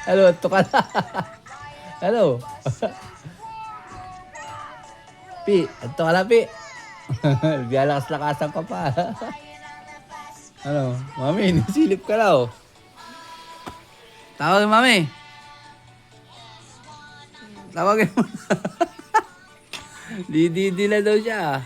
Ano, ito ka na. Ano? Pi, ito ka na, Pi. Biyalakas-lakasan ka pa. Ano? Mami, nisilip ka na, oh. Tawagin, Mami. Tawagin mo na. Di na daw siya.